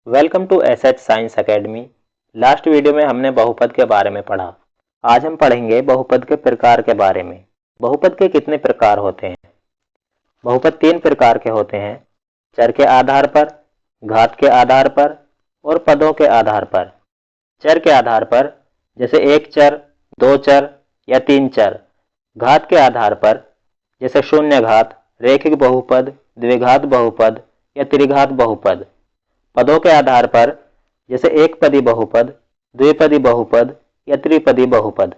Welcome to SH science academy. Last video में हमने बहुपद के बारे में पढ़ा। आज हम पढ़ेंगे बहुपद के प्रकार के बारे में। बहुपद के कितने प्रकार होते हैं? बहुपद 3 प्रकार के होते हैं, चर के आधार पर, घात के आधार पर और पदों के आधार पर। चर के आधार पर जैसे एक चर, दो चर या 3 चर। घात के आधार पर जैसे शून्य घात, रेखिक बहुपद, द्विघात बहुपद या त्रिघात बहुपद। पदों के आधार पर जैसे एक पदी बहुपद, द्विपदी बहुपद या त्रिपदी बहुपद।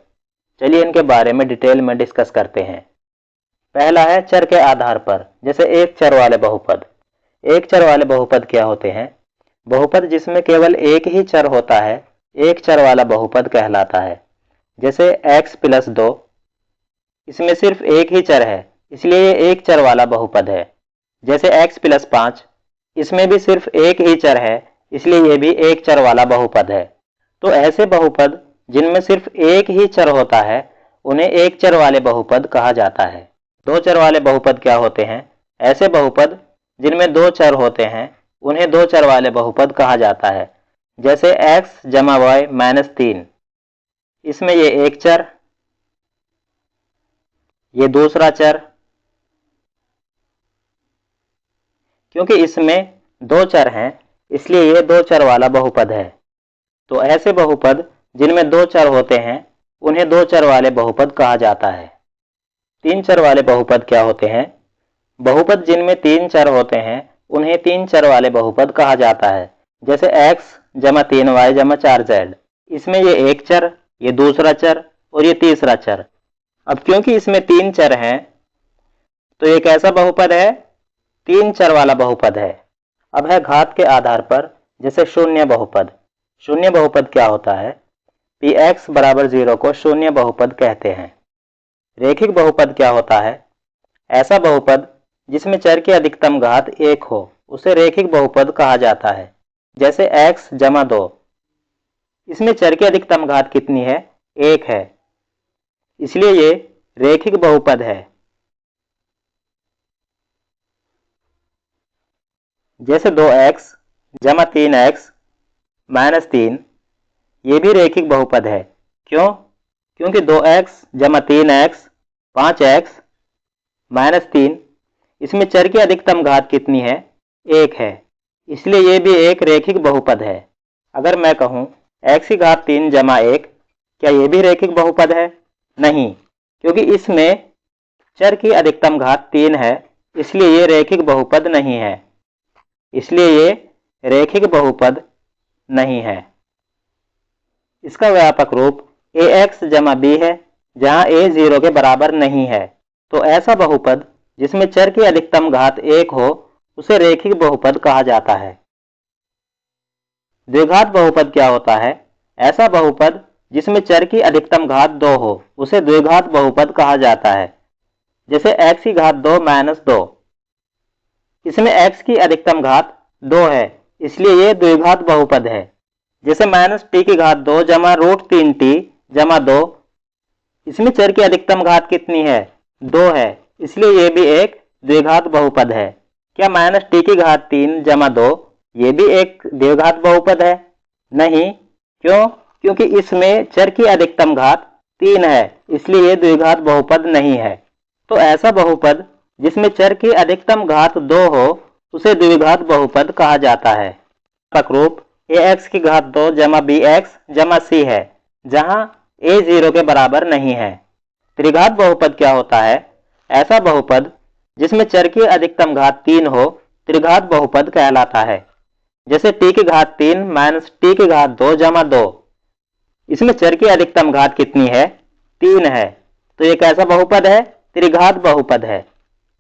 चलिए इनके बारे में डिटेल में डिस्कस करते हैं। पहला है चर के आधार पर, जैसे एक चर वाले बहुपद। एक चर वाले बहुपद क्या होते हैं? बहुपद जिसमें केवल एक ही चर होता है, एक चर वाला बहुपद कहलाता है। जैसे x + 2, इसमें सिर्फ एक ही चर है, इसलिए ये एक चर वाला बहुपद है। जैसे x + 5, इसमें भी सिर्फ एक ही चर है, इसलिए यह भी एक चर वाला बहुपद है। तो ऐसे बहुपद जिनमें सिर्फ एक ही चर होता है, उन्हें एक चर वाले बहुपद कहा जाता है। दो चर वाले बहुपद क्या होते हैं? ऐसे बहुपद जिनमें दो चर होते हैं, उन्हें दो चर वाले बहुपद कहा जाता है। जैसे x + y - 3, इसमें ये एक चर, ये दूसरा चर। क्योंकि इसमें दो चर हैं, इसलिए यह दो चर वाला बहुपद है। तो ऐसे बहुपद जिनमें दो चर होते हैं, उन्हें दो चर वाले बहुपद कहा जाता है। तीन चर वाले बहुपद क्या होते हैं? बहुपद जिनमें तीन चर होते हैं, उन्हें तीन चर वाले बहुपद कहा जाता है। जैसे x + 3y + 4z, इसमें ये एक चर, ये दूसरा चर और ये तीसरा चर। अब क्योंकि इसमें तीन चर हैं, तो ये कैसा बहुपद है? तीन चर वाला बहुपद है। अब है घात के आधार पर, जैसे शून्य बहुपद। शून्य बहुपद क्या होता है? Px = 0 को शून्य बहुपद कहते हैं। रेखिक बहुपद क्या होता है? ऐसा बहुपद जिसमें चर की अधिकतम घात 1 हो, उसे रेखिक बहुपद कहा जाता है। जैसे x + 2, इसमें चर की अधिकतम घात कितनी है? 1 है, इसलिए ये रेखिक बहुपद है। जैसे 2x + 3x - 3, ये भी रेखिक बहुपद है। क्यों? क्योंकि 2x + 3x 5x - 3, इसमें चर की अधिकतम घात कितनी है? 1 है, इसलिए ये भी एक रेखिक बहुपद है। अगर मैं कहूँ x3 + 1, क्या ये भी रेखिक बहुपद है? नहीं, क्योंकि इसमें चर की अधिकतम घात 3 है, इसलिए ये रेखिक बहुपद नहीं है। इसलिए ये रेखिक बहुपद नहीं है। इसका व्यापक रूप ax + b है, जहां a 0 के बराबर नहीं है। तो ऐसा बहुपद जिसमें चर की अधिकतम घात 1 हो, उसे रेखिक बहुपद कहा जाता है। द्विघात बहुपद क्या होता है? ऐसा बहुपद जिसमें चर की अधिकतम घात 2 हो, उसे द्विघात बहुपद कहा जाता है। जैसे x2 - 2, इसमें x की अधिकतम घात 2 है, इसलिए ये द्विघात बहुपद है। जैसे -t2 = √3t + 2, इसमें चर की अधिकतम घात कितनी है? 2 है, इसलिए ये भी एक द्विघात बहुपद है। क्या -t3 + 2 ये भी एक द्विघात बहुपद है? नहीं। क्यों? क्योंकि इसमें चर की अधिकतम घात 3 है, इसलिए ये द्विघात बहुपद नहीं है। तो ऐसा बहुपद जिसमें चर की अधिकतम घात 2 हो, उसे द्विघात बहुपद कहा जाता है। व्यापक रूप ax2 + bx + c है, जहां a 0 के बराबर नहीं है। त्रिघात बहुपद क्या होता है? ऐसा बहुपद जिसमें चर की अधिकतम घात 3 हो, त्रिघात बहुपद कहलाता है। जैसे t3 - t2 + 2, इसमें चर की अधिकतम घात कितनी है? 3 है, तो ये कैसा बहुपद है? त्रिघात बहुपद है।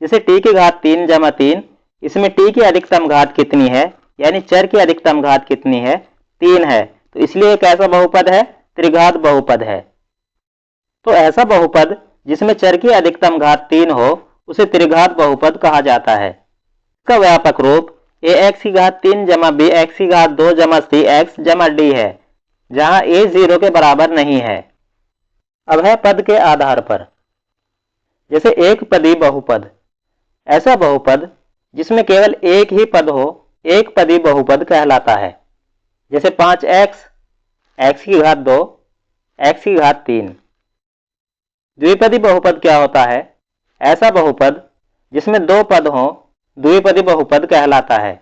जैसे t3 + 3, इसमें t की अधिकतम घात कितनी है, यानी चर की अधिकतम घात कितनी है? 3 है, तो इसलिए कैसा बहुपद है? त्रिघात बहुपद है। तो ऐसा बहुपद जिसमें चर की अधिकतम घात 3 हो, उसे त्रिघात बहुपद कहा जाता है। इसका व्यापक रूप ax3 + bx2 + cx + d है, जहां a 0 के बराबर नहीं है। अब है पद के आधार पर, जैसे एक पदी बहुपद। ऐसा बहुपद जिसमें केवल एक ही पद हो, एक पदी बहुपद कहलाता है। जैसे 5x, x की घात 2, x की घात 3। द्विपदी बहुपद क्या होता है? ऐसा बहुपद जिसमें दो पद हों द्विपदी बहुपद कहलाता है।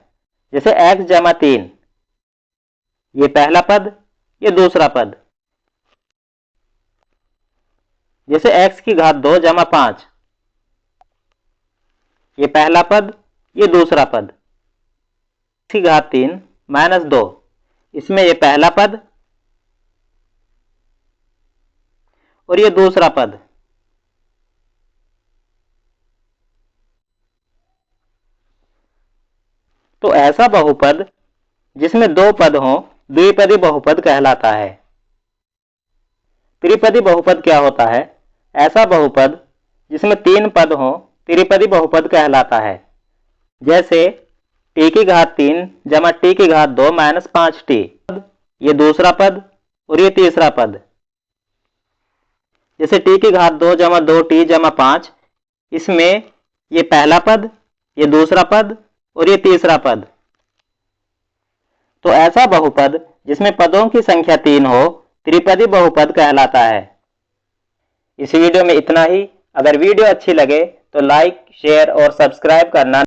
जैसे x जमा 3, ये पहला पद, ये दूसरा पद। जैसे x की घात 2 जमा 5, ये पहला पद, ये दूसरा पद। x की घात 3 माइनस 2, इसमें ये पहला पद और ये दूसरा पद। तो ऐसा बहुपद जिसमें दो पद हों द्विपदी बहुपद कहलाता है। त्रिपदी बहुपद क्या होता है? ऐसा बहुपद जिसमें तीन पद हों त्रिपदी बहुपद कहलाता है। जैसे t की घात 3 जमा t की घात 2 माइनस 5t, ये दूसरा पद और ये तीसरा पद। जैसे t की घात 2 जमा 2t जमा 5, इसमें ये पहला पद, ये दूसरा पद और ये तीसरा पद। तो ऐसा बहुपद जिसमें पदों की संख्या 3 हो त्रिपदी बहुपद कहलाता है। इस वीडियो में इतना ही। अगर वीडियो अच्छी लगे तो लाइक, शेयर और सब्सक्राइब करना